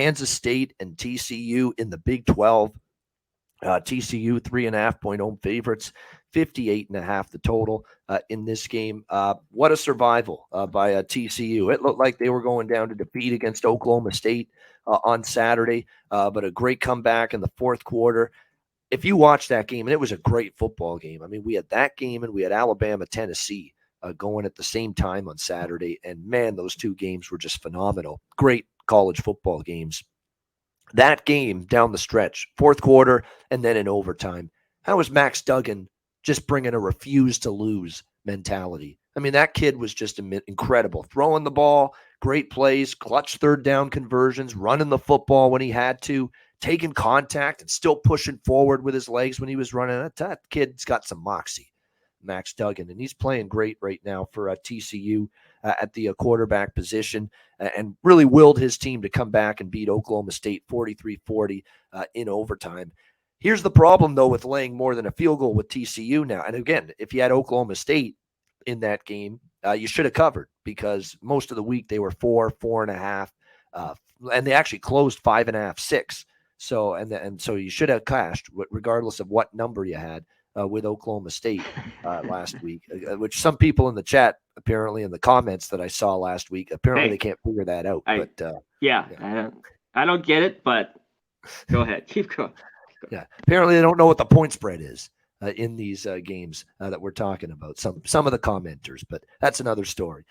Kansas State and TCU in the Big 12. TCU 3.5-point home favorites, 58.5 the total in this game. What a survival by TCU. It looked like they were going down to defeat against Oklahoma State on Saturday, but a great comeback in the fourth quarter. If you watch that game, and it was a great football game. I mean, we had that game and we had Alabama, Tennessee going at the same time on Saturday. And man, those two games were just phenomenal. Great college football games. That game down the stretch, fourth quarter, and then in overtime, how was Max Duggan just bringing a refuse to lose mentality? I mean, that kid was just incredible. Throwing the ball, great plays, clutch third down conversions, running the football when he had to, taking contact and still pushing forward with his legs when he was running. That kid's got some moxie, Max Duggan, and he's playing great right now for TCU at the quarterback position, and really willed his team to come back and beat Oklahoma State 43-40 in overtime. Here's the problem, though, with laying more than a field goal with TCU now. And again, if you had Oklahoma State in that game, you should have covered, because most of the week they were 4.5, and they actually closed 5.5, 6. So and so you should have cashed regardless of what number you had with Oklahoma State last week, which some people in the chat, apparently in the comments that I saw last week, apparently they can't figure that out. I don't get it, but go ahead. Keep going. Yeah, apparently they don't know what the point spread is in these games that we're talking about. Some of the commenters, but that's another story.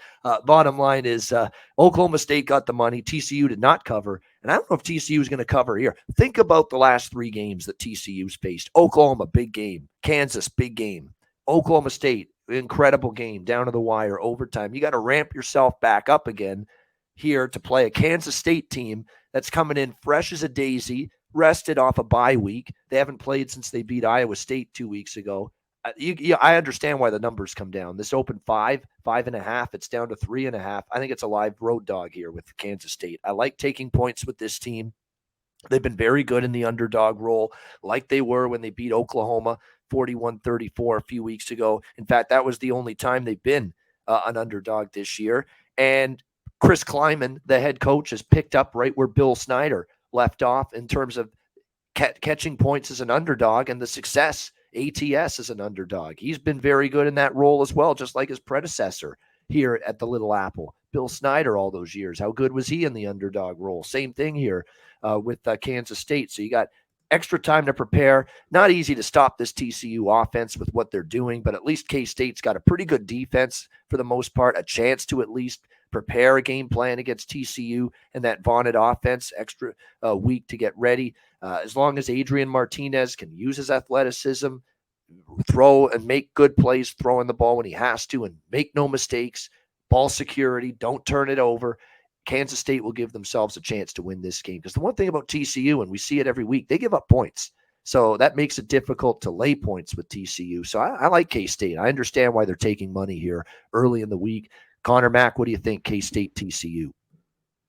Bottom line is Oklahoma State got the money. TCU did not cover, and I don't know if TCU is going to cover here. Think about the last three games that TCU's faced. Oklahoma, big game. Kansas, big game. Oklahoma State, incredible game, down to the wire, overtime. You got to ramp yourself back up again here to play a Kansas State team that's coming in fresh as a daisy, rested off a bye week. They haven't played since they beat Iowa State 2 weeks ago. I understand why the numbers come down. This opened 5.5. It's down to 3.5. I think it's a live road dog here with Kansas State. I like taking points with this team. They've been very good in the underdog role, like they were when they beat Oklahoma 41-34 a few weeks ago. In fact, that was the only time they've been an underdog this year. And Chris Kleiman, the head coach, has picked up right where Bill Snyder left off in terms of catching points as an underdog and the success ATS as an underdog. He's been very good in that role as well, just like his predecessor here at the Little Apple, Bill Snyder, all those years. How good was he in the underdog role? Same thing here with Kansas State. So you got extra time to prepare. Not easy to stop this TCU offense with what they're doing, but at least K-State's got a pretty good defense for the most part, a chance to at least prepare a game plan against TCU and that vaunted offense, extra week to get ready. As long as Adrian Martinez can use his athleticism, throw and make good plays, throwing the ball when he has to, and make no mistakes, ball security, don't turn it over, Kansas State will give themselves a chance to win this game. Because the one thing about TCU, and we see it every week, they give up points. So that makes it difficult to lay points with TCU. So I like K-State. I understand why they're taking money here early in the week. Conor, Mac, what do you think, K-State, TCU?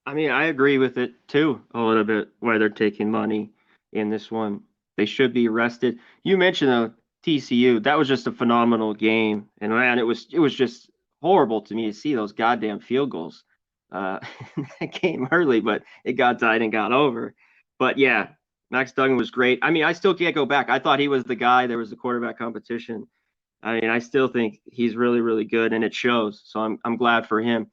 I mean, I agree with it too a little bit, why they're taking money in this one. They should be rested. You mentioned TCU. That was just a phenomenal game. And man, it was just horrible to me to see those goddamn field goals. That came early, but it got tied and got over. But yeah, Max Duggan was great. I mean, I still can't go back. I thought he was the guy. There was the quarterback competition. I mean, I still think he's really, really good, and it shows. So I'm glad for him.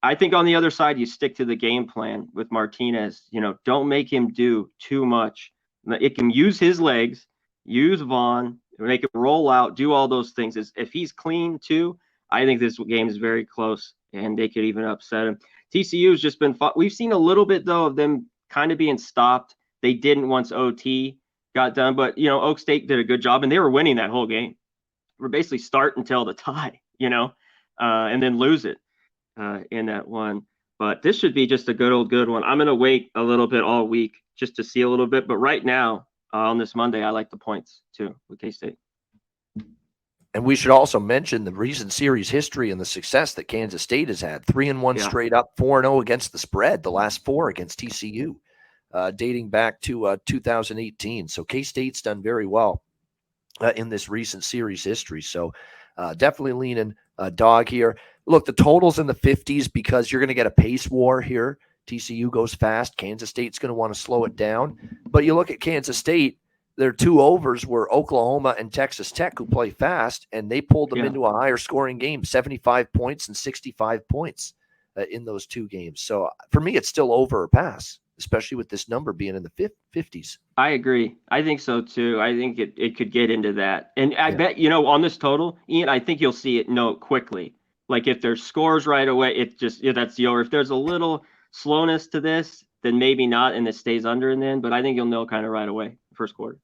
I think on the other side, you stick to the game plan with Martinez. You know, don't make him do too much. It can use his legs, use Vaughn, make it roll out, do all those things. If he's clean too, I think this game is very close, and they could even upset him. TCU has just been fun. We've seen a little bit, though, of them kind of being stopped. They didn't once OT got done, but, you know, Oak State did a good job, and they were winning that whole game. We're basically start until the tie, you know, and then lose it in that one. But this should be just a good one. I'm going to wait a little bit all week just to see a little bit. But right now, on this Monday, I like the points, too, with K-State. And we should also mention the recent series history and the success that Kansas State has had. 3-1 straight up, 4-0 against the spread, the last 4 against TCU, dating back to 2018. So K-State's done very well in this recent series history. So definitely leaning dog here. Look, the total's in the 50s because you're going to get a pace war here. TCU goes fast. Kansas State's going to want to slow it down. But you look at Kansas State, their 2 overs were Oklahoma and Texas Tech, who play fast, and they pulled them into a higher scoring game, 75 points and 65 points in those 2 games. So for me, it's still over or pass, especially with this number being in the 50s. I agree. I think so too. I think it could get into that. And I bet, on this total, Ian, I think you'll see it quickly. Like if there's scores right away, it just, that's the over. If there's a little slowness to this, then maybe not, and it stays under in the end. But I think you'll know kind of right away, first quarter.